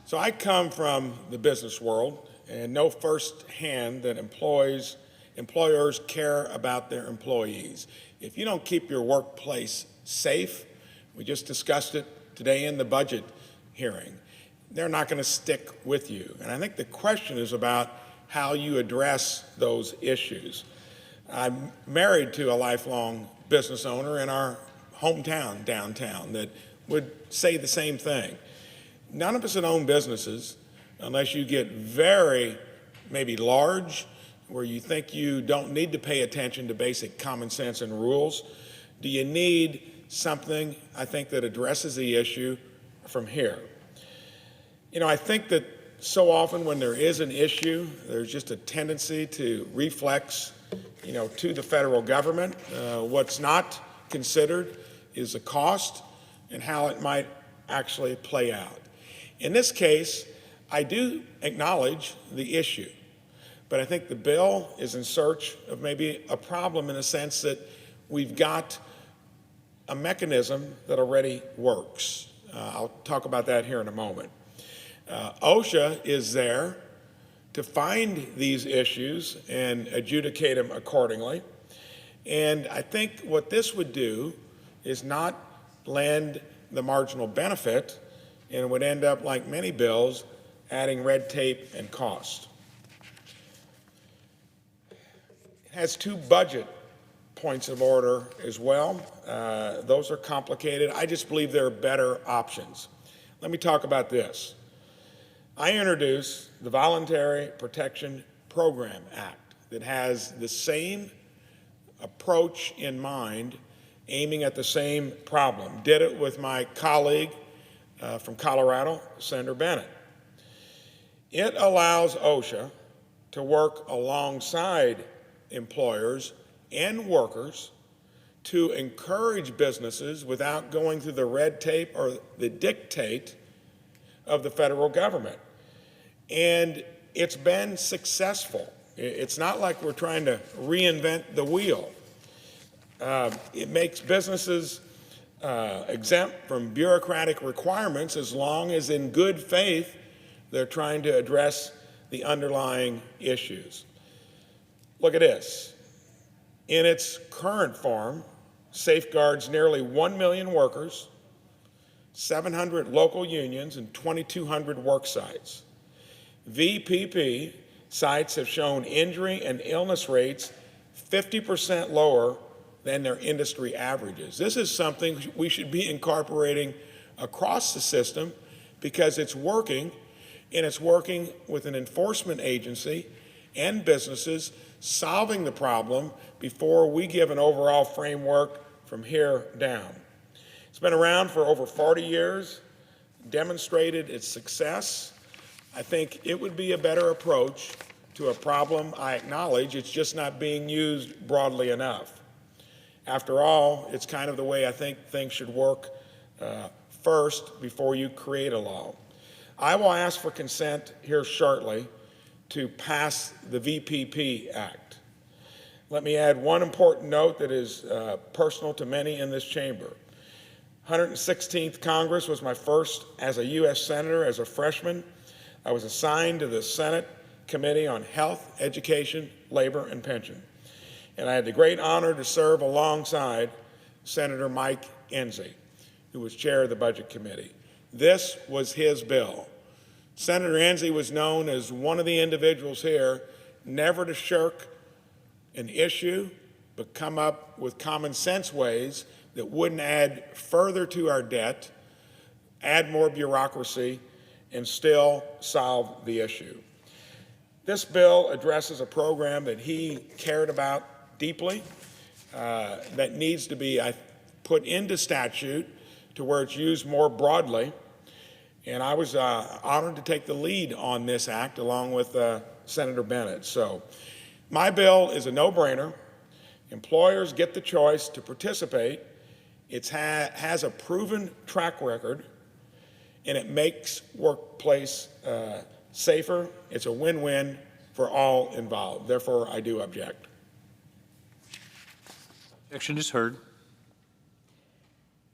So I come from the business world and know firsthand that employers care about their employees. If you don't keep your workplace safe, we just discussed it today in the budget hearing, they're not going to stick with you. And I think the question is about how you address those issues. I'm married to a lifelong business owner in our hometown, downtown, that would say the same thing. None of us that own businesses, unless you get very, maybe large, where you think you don't need to pay attention to basic common sense and rules, do you need something, I think, that addresses the issue from here. You know, I think that so often when there is an issue, there's just a tendency to reflex, to the federal government. What's not considered is the cost and how it might actually play out. In this case, I do acknowledge the issue, but I think the bill is in search of maybe a problem in the sense that we've got a mechanism that already works. I'll talk about that here in a moment. OSHA is there to find these issues and adjudicate them accordingly. And I think what this would do is not lend the marginal benefit, and it would end up, like many bills, adding red tape and cost. It has two budget points of order as well. Those are complicated. I just believe there are better options. Let me talk about this. I introduced the Voluntary Protection Program Act that has the same approach in mind, aiming at the same problem. Did it with my colleague from Colorado, Senator Bennett. It allows OSHA to work alongside employers and workers to encourage businesses without going through the red tape or the dictate of the federal government. And it's been successful. It's not like we're trying to reinvent the wheel. It makes businesses exempt from bureaucratic requirements as long as in good faith they're trying to address the underlying issues. Look at this. In its current form, safeguards nearly 1 million workers, 700 local unions, and 2,200 work sites. VPP sites have shown injury and illness rates 50% lower than their industry averages. This is something we should be incorporating across the system because it's working, and it's working with an enforcement agency and businesses solving the problem before we give an overall framework from here down. It's been around for over 40 years, demonstrated its success. I think it would be a better approach to a problem I acknowledge it's just not being used broadly enough. After all, it's kind of the way I think things should work first before you create a law. I will ask for consent here shortly to pass the VPP Act. Let me add one important note that is personal to many in this chamber. 116th Congress was my first as a U.S. Senator. As a freshman, I was assigned to the Senate Committee on Health, Education, Labor, and Pension. And I had the great honor to serve alongside Senator Mike Enzi, who was chair of the Budget Committee. This was his bill. Senator Enzi was known as one of the individuals here never to shirk an issue, but come up with common sense ways that wouldn't add further to our debt, add more bureaucracy, and still solve the issue. This bill addresses a program that he cared about deeply, that needs to be put into statute to where it's used more broadly. And I was honored to take the lead on this act along with Senator Bennett. So my bill is a no-brainer. Employers get the choice to participate. It has a proven track record, and it makes workplace safer. It's a win-win for all involved. Therefore, I do object. Objection is heard.